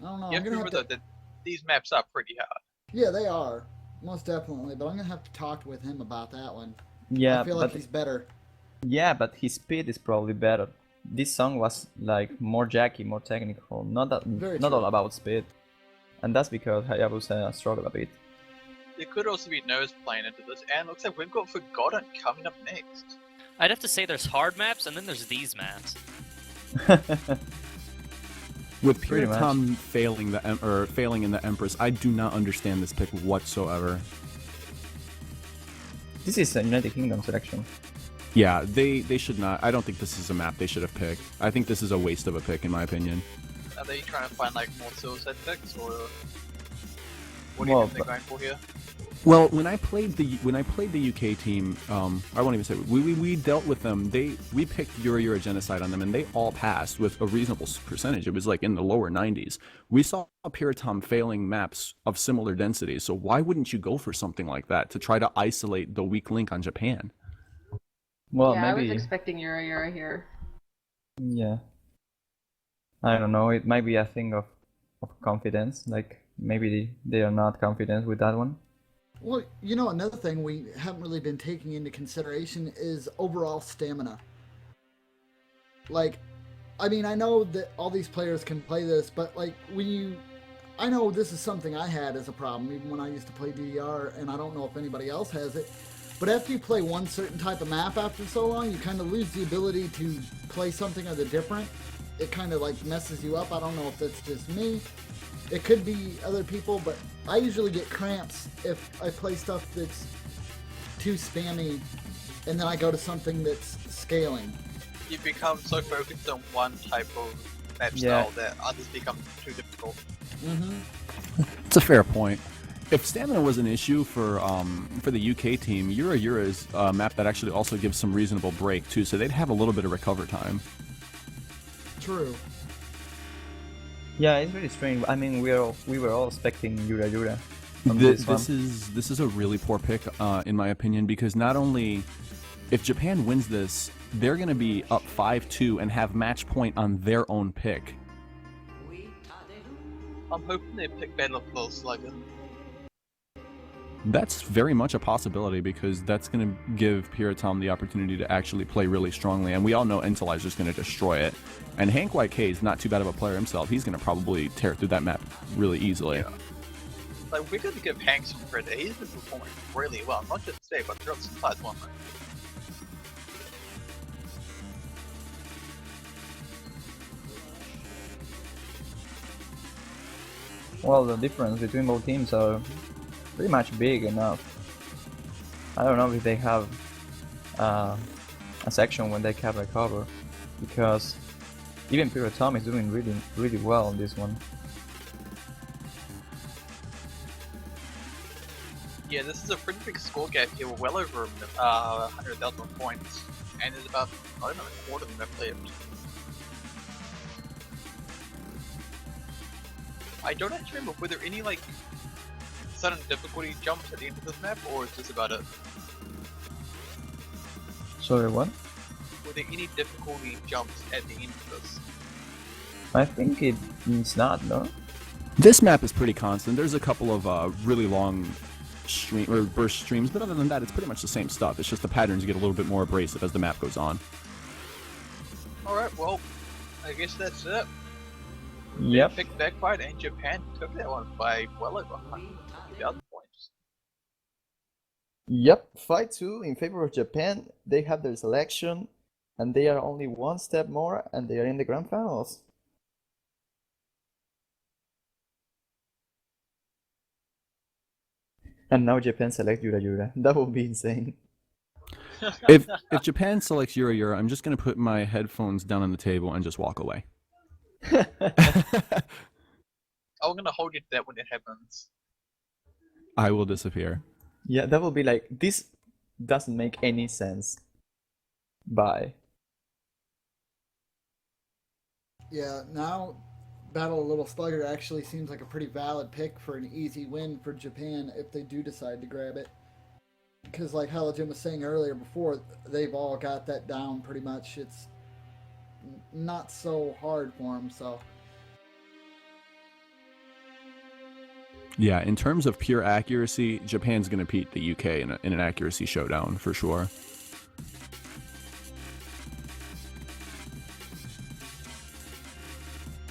know. You have to remember though that these maps are pretty hard. Yeah, they are most definitely. But I'm gonna have to talk with him about that one. Yeah, I feel like he's better. Yeah, but his speed is probably better. This song was like more jacky, more technical, not all about speed. And that's because Hayabusa struggled a bit. There could also be Nose playing into this, and looks like we've got Forgotten coming up next. I'd have to say there's hard maps and then there's these maps. With Pretty much. Pyrotom failing in the Empress, I do not understand this pick whatsoever. This is a United Kingdom selection. Yeah, they should not. I don't think this is a map they should have picked. I think this is a waste of a pick in my opinion. Are they trying to find like more suicide picks, or what do you Well, think they're going for here? Well, when I played the UK team, I won't even say we dealt with them. We picked Euro Genocide on them, and they all passed with a reasonable percentage. It was like in the lower 90s. We saw Pyrotom failing maps of similar density. So why wouldn't you go for something like that to try to isolate the weak link on Japan? Well, yeah, maybe. I was expecting Yura here. Yeah. I don't know. It might be a thing of confidence. Like maybe they are not confident with that one. Well, you know, another thing we haven't really been taking into consideration is overall stamina. Like, I mean, I know that all these players can play this, but like I know this is something I had as a problem even when I used to play DDR, and I don't know if anybody else has it. But after you play one certain type of map after so long, you kind of lose the ability to play something other different. It kind of like messes you up. I don't know if that's just me. It could be other people, but I usually get cramps if I play stuff that's too spammy, and then I go to something that's scaling. You become so focused on one type of map style that others become too difficult. It's a fair point. If stamina was an issue for the UK team, Yura is a map that actually also gives some reasonable break too, so they'd have a little bit of recover time. True. Yeah, it's really strange. I mean, we were all expecting Yura. This is a really poor pick, in my opinion, because not only if Japan wins this, they're going to be up 5-2 and have match point on their own pick. I'm hoping they pick Battle of Little Slugger. That's very much a possibility because that's going to give Piratom the opportunity to actually play really strongly, and we all know Entalizer going to destroy it. And Hank YK is not too bad of a player himself. He's going to probably tear through that map really easily. Yeah. Like, we're going to give Hank some credit. He's been performing really well, not just today, but throughout the entire tournament. Well, the difference between both teams are pretty much big enough. I don't know if they have a section when they can recover, because even Piratom is doing really well on this one. Yeah, this is a pretty big score gap here. We're well over 100,000 points, and there's about, I don't know, a quarter of the map left. I don't actually remember, were there any, like, sudden difficulty jumps at the end of this map, or is this about it? Sorry, what? Were there any difficulty jumps at the end of this? I think it's not, no? This map is pretty constant. There's a couple of really long burst streams, but other than that, it's pretty much the same stuff. It's just the patterns get a little bit more abrasive as the map goes on. Alright, well, I guess that's it. Yep. Big backfight, and Japan took that one by well over 100,000 points. Yep, fight 2 in favor of Japan. They have their selection, and they are only one step more, and they are in the grand finals. And now Japan select Yura Yura. That would be insane. If Japan selects Yura Yura, I'm just gonna put my headphones down on the table and just walk away. I'm gonna hold you to that when it happens. I will disappear. Yeah, that would be like, this doesn't make any sense. Bye. Yeah, now Battle of Little Slugger actually seems like a pretty valid pick for an easy win for Japan if they do decide to grab it. Because like Halajin was saying earlier before, they've all got that down pretty much. It's not so hard for them, so. Yeah, in terms of pure accuracy, Japan's going to beat the UK in an accuracy showdown for sure.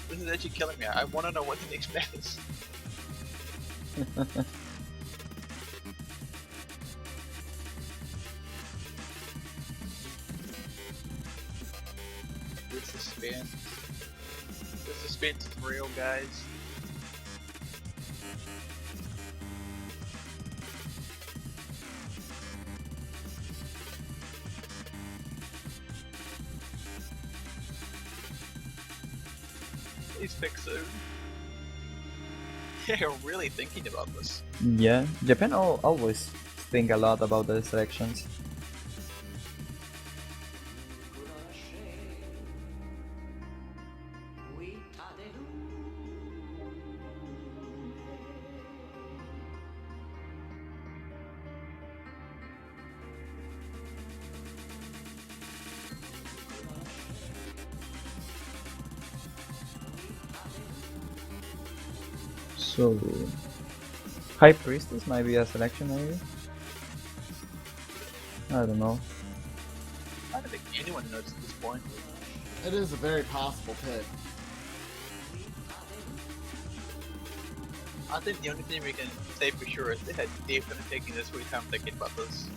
This is actually killing me. I want to know what the next map is. The suspense is real, guys. Please pick soon. They're really thinking about this. Yeah, Japan always think a lot about the selections. So, High Priestess might be a selection, maybe? I don't know. I don't think anyone knows at this point. It is a very possible pick. I think the only thing we can say for sure is they had definitely taken this week time thinking about this.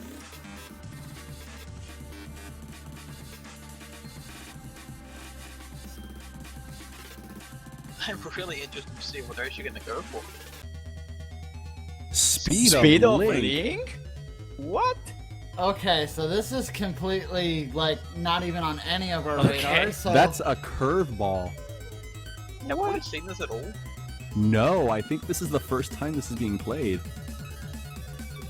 I'm really interested to see what they're actually going to go for. Speed of Link? Link? What? Okay, so this is completely, like, not even on any of our Okay. radars, so... That's a curveball. Have we seen this at all? No, I think this is the first time this is being played.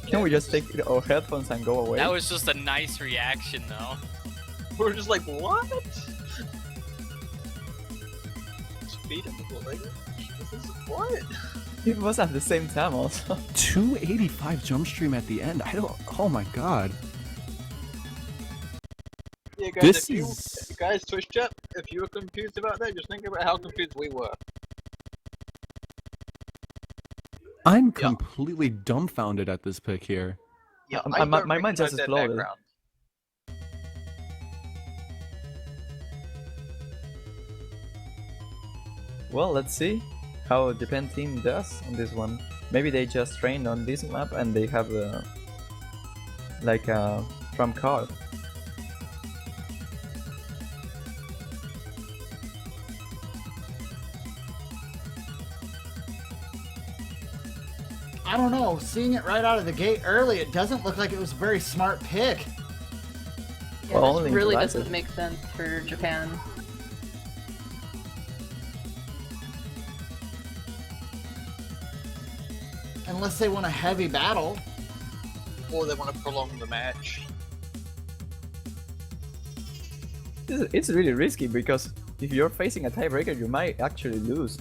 Can we just take our headphones and go away? That was just a nice reaction, though. We're just like, what? Speed of the Link? This is what? It was at the same time also. 285 jump stream at the end. Oh my god. Yeah, guys, This if you, is- guys, Twitch chat, if you were confused about that, just think about how confused we were. I'm completely dumbfounded at this pick here. Yeah, my mind just exploded. Background. Well, let's see how Japan team does on this one. Maybe they just trained on this map and they have like a trump card. I don't know. Seeing it right out of the gate early, it doesn't look like it was a very smart pick. Yeah, Well, this only really Interlight doesn't make sense for Japan. Unless they want a heavy battle. Or they want to prolong the match. It's really risky because if you're facing a tiebreaker, you might actually lose.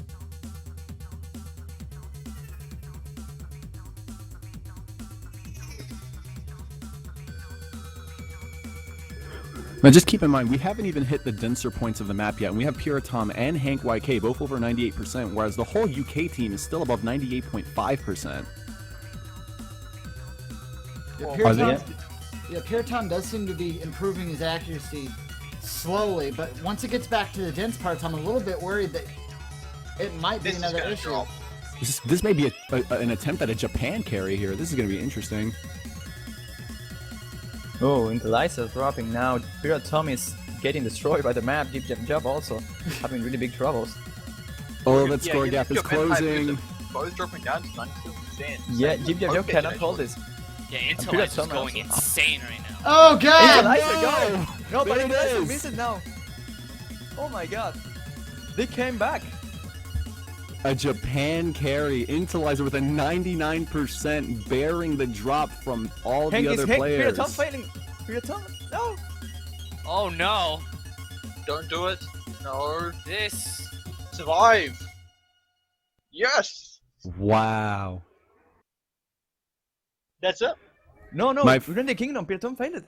Now just keep in mind, we haven't even hit the denser points of the map yet, and we have Piratom and Hank YK both over 98%, whereas the whole UK team is still above 98.5%. Yeah, Piratom does seem to be improving his accuracy slowly, but once it gets back to the dense parts, I'm a little bit worried that it might be another issue. This may be an attempt at a Japan carry here. This is going to be interesting. Oh, Interlight dropping now. Piratom is getting destroyed by the map. Jib also having really big troubles. Oh, that score gap is closing. Both dropping down to 97%. Yeah, Jib cannot hold this. Yeah, Interlight is going insane right now. Oh god! Interlight, no, but There it Interlight is. miss it now. Oh my god, they came back. A Japan carry, Interlizer with a 99% bearing the drop from all the other players. Piratom failing. Piratom, no. Oh no. Don't do it. No. This. Survive. Yes. Wow. That's it. No, My we're in the kingdom. Piratom failed.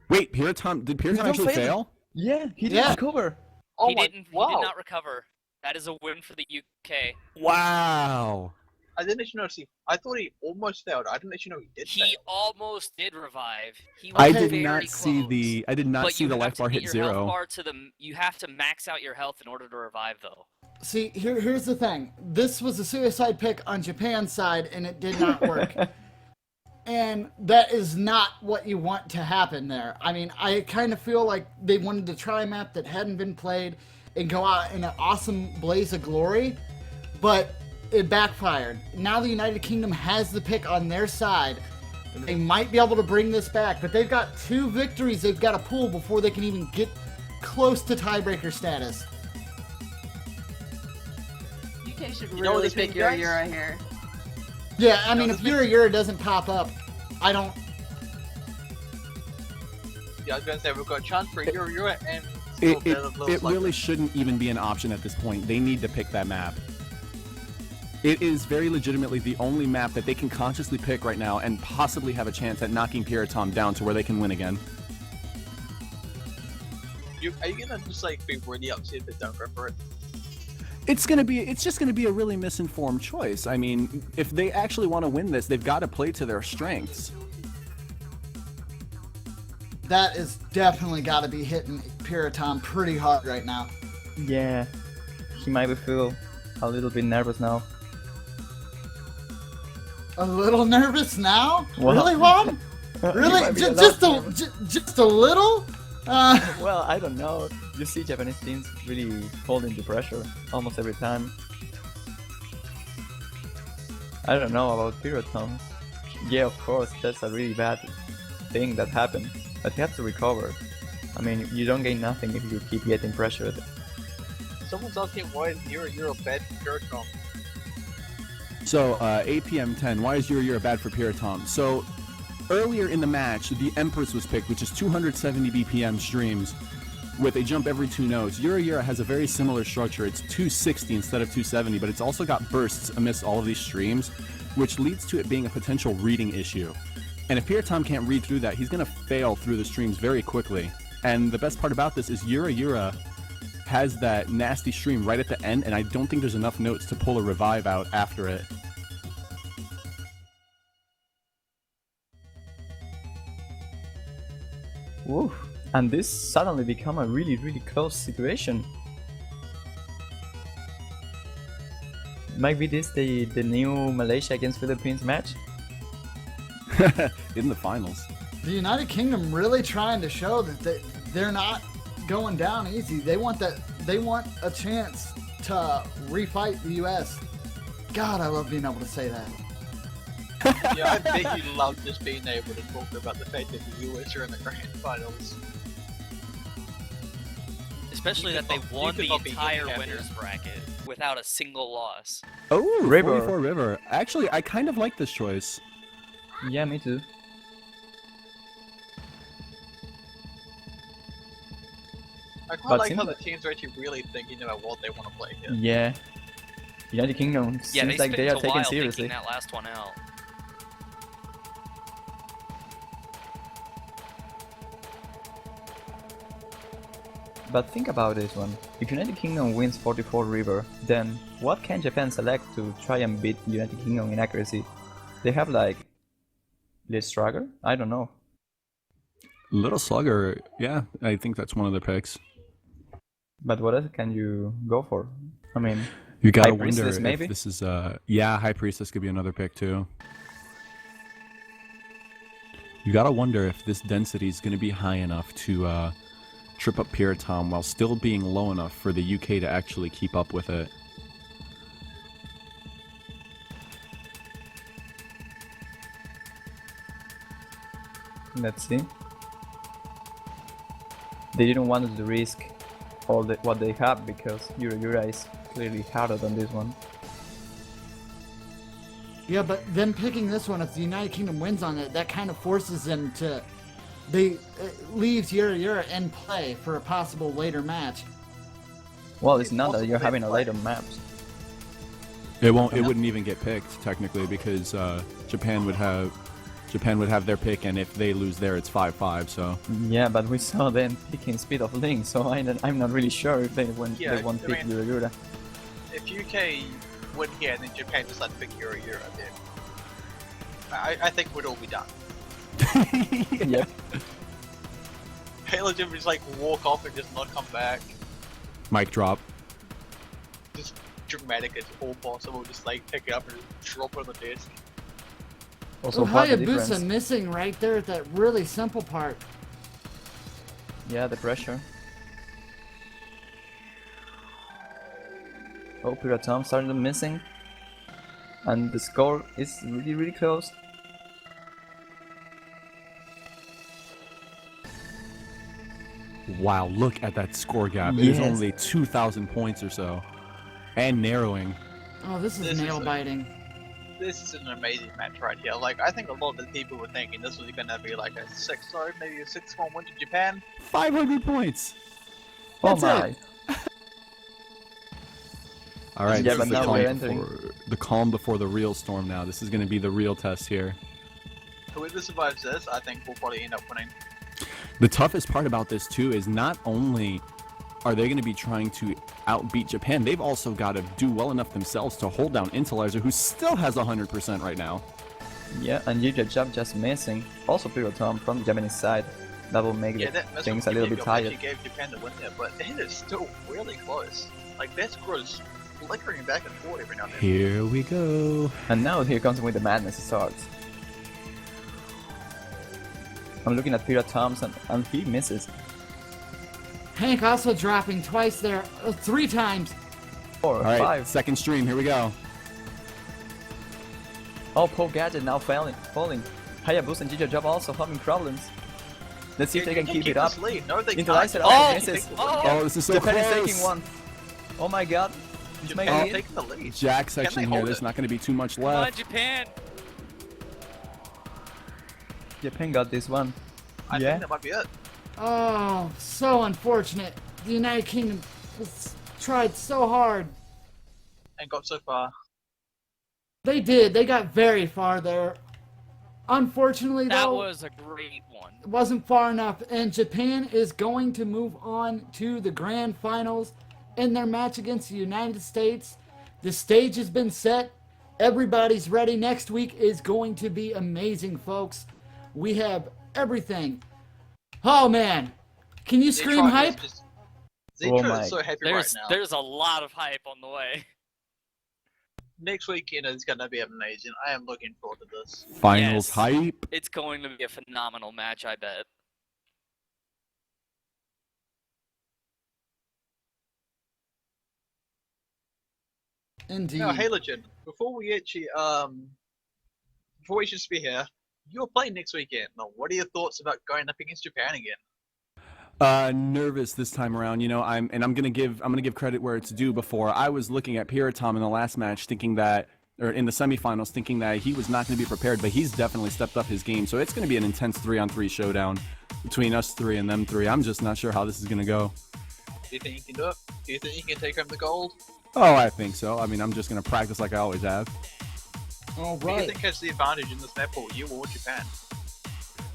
Wait, did Piratom Piratom actually failed. fail? Yeah, he didn't recover. Oh He my, did wow. not recover. That is a win for the UK. Wow. I didn't actually notice I thought he almost failed. I didn't actually know he did fail. He almost did revive. He was I did very not see close. the life bar hit Your zero. health bar to the, you have to max out your health in order to revive, though. See, here's the thing. This was a suicide pick on Japan's side, and it did not work. And that is not what you want to happen there. I mean, I kind of feel like they wanted to try a map that hadn't been played and go out in an awesome blaze of glory, but it backfired. Now the United Kingdom has the pick on their side. They might be able to bring this back, but they've got 2 victories they've got to pull before they can even get close to tiebreaker status. UK should You know what really this pick means, Euro guys? Euro here. Yeah, I mean, No, if this Euro doesn't pop up, I don't... Yeah, I was gonna say we've got a chance for Euro and It really shouldn't even be an option at this point. They need to pick that map. It is very legitimately the only map that they can consciously pick right now and possibly have a chance at knocking Piratom down to where they can win again. Are you gonna just like be really upset if they don't go for it? It's just gonna be a really misinformed choice. I mean, if they actually want to win this, they've got to play to their strengths. That is definitely got to be hitting Piratom pretty hard right now. Yeah, he might feel a little bit nervous now. A little nervous now? Well, really, Juan? He Really? might be Just a little? Well, I don't know. You see Japanese teams really holding the pressure almost every time. I don't know about Piratom. Yeah, of course, that's a really bad thing that happened. But you have to recover. I mean, you don't gain nothing if you keep getting pressured. Someone's asking why is Euro bad for Piratom? So, APM10, why is Euro bad for Piratom? So, earlier in the match, the Empress was picked, which is 270 BPM streams with a jump every 2 notes. Euro has a very similar structure. It's 260 instead of 270, but it's also got bursts amidst all of these streams, which leads to it being a potential reading issue. And if Piratom can't read through that, he's going to fail through the streams very quickly. And the best part about this is Euro has that nasty stream right at the end, and I don't think there's enough notes to pull a revive out after it. Oof. And this suddenly become a really, really close situation. Might be this the new Malaysia against Philippines match? In the finals. The United Kingdom really trying to show that they're not going down easy. They want a chance to refight the US. God, I love being able to say that. Yeah, I bet you love just being able to talk about the fact that the US are in the grand finals. Especially You that could they not- won you the could not be entire happier. winners bracket without a single loss. Oh, River. 44 River. Actually, I kind of like this choice. Yeah, me too. I quite But like how seems the teams are actually really thinking about what they want to play here. Yeah. United Kingdom Yeah, seems like they spent are a taken while seriously. thinking that last one out. But think about this one. If United Kingdom wins 44 River, then what can Japan select to try and beat United Kingdom in accuracy? They have like Lit Strugger? I don't know. Little Slugger, yeah, I think that's one of the picks. But what else can you go for? I mean, You gotta High wonder Priestess, if maybe? this is yeah, High Priestess could be another pick too. You gotta wonder if this density is gonna be high enough to trip up Piritom while still being low enough for the UK to actually keep up with it. let's see. They didn't want to risk what they have because Yura is clearly harder than this one. Yeah, but them picking this one, if the United Kingdom wins on it, that kind of forces them to. It leaves Yura in play for a possible later match. Well, it's not that you're Possibly having a play. later map. It wouldn't even get picked technically because Japan would have their pick, and if they lose there, it's 5-5. So Yeah, but we saw them picking Speed of Link, so I'm not really sure if they won't Yeah, won't I pick mean- Yura. If UK win here and then Japan just like pick Euro, then I think we'd all be done. Yep. Halo Jim just like walk off and just not come back. mic drop. Just dramatic as all possible, just like pick it up and just drop it on the desk. Also, Oh, part of the Hayabusa difference. missing right there at that really simple part. Yeah, the pressure. Oh, Piratom started missing. And the score is really, really close. Wow, look at that score gap. It is Yes. only 2,000 points or so, and narrowing. Oh, this is This is nail a- biting. This is an amazing match right here. Like, I think a lot of the people were thinking this was gonna be like a 6-0, maybe a 6-1 win to Japan. 500 points. Oh That's my! it. All right, Yeah, this but is the now calm we're entering. the calm before the real storm. Now this is going to be the real test here. Whoever survives this, I think will probably end up winning. The toughest part about this too is not only are they going to be trying to outbeat Japan, they've also got to do well enough themselves to hold down Intelizer, who still has 100% right now. Yeah, and Job just missing. Also Piratom from the Japanese side. That will make Yeah, the that things a little bit tired. Actually gave Japan the win there, but it is still really close. Like, that score is flickering back and forth every now and then. Here we go. And now here comes when the madness starts. I'm looking at Piratom and he misses. Hank also dropping twice there, 3 times. 4, All right, 5. second stream. Here we go. Oh, Poe Gadget now falling. Hayabusa and Job also having problems. Let's see if they can keep it up. This lead. No, they Interlizer can't. also Oh! misses. Oh, this is so Japan is close. taking one. Oh my god. It's Japan making it. taking the lead. Jack Can section they here. hold There's it? not going to be too much Come on, left. Japan! Japan got this one. I Yeah. think that might be it. Oh, so unfortunate. The United Kingdom tried so hard. And got so far. They did. They got very far there. Unfortunately, That though, was a great one. it wasn't far enough. And Japan is going to move on to the grand finals in their match against the United States. The stage has been set. Everybody's ready. Next week is going to be amazing, folks. We have everything. Oh man, can you scream hype? Zetron is so happy right now. There's a lot of hype on the way. Next weekend is gonna be amazing. I am looking forward to this. Finals Yes. hype. It's going to be a phenomenal match, I bet. Indeed. Now, hey, Legend. Before we just be here, you're playing next weekend. Now, what are your thoughts about going up against Japan again? Nervous this time around. You know, I'm gonna give credit where it's due. Before I was looking at Piratom in the last match, thinking that, or in the semifinals, thinking that he was not going to be prepared, but he's definitely stepped up his game. So it's going to be an intense 3-on-3 showdown between us three and them three. I'm just not sure how this is going to go. Do you think you can do it? Do you think you can take home the gold? Oh, I think so. I mean, I'm just going to practice like I always have. All Who do you right. think has the advantage in this map, or you or Japan?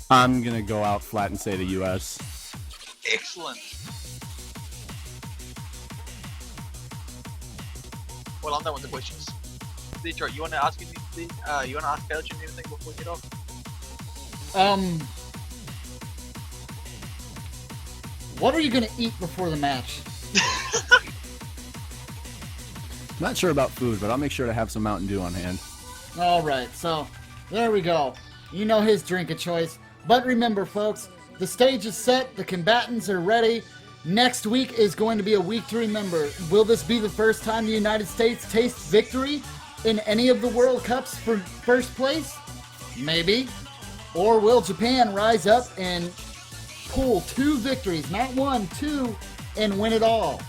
I'm going to go out flat and say the U.S. Excellent. Well, I'm done with the questions. Detroit, you want to ask anything? You want to ask Belgian anything before we get off? What are you gonna eat before the match? Not sure about food, but I'll make sure to have some Mountain Dew on hand. All right, so there we go. You know his drink of choice. But remember, folks, the stage is set. The combatants are ready. Next week is going to be a week to remember. Will this be the first time the United States tastes victory in any of the World Cups for first place? Maybe. Or will Japan rise up and pull 2 victories, not 1, 2, and win it all?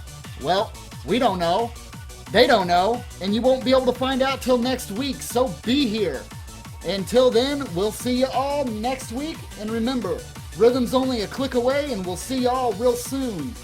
Well, we don't know. They don't know, and you won't be able to find out till next week, so be here. Until then, we'll see you all next week, and remember, rhythm's only a click away, and we'll see y'all real soon.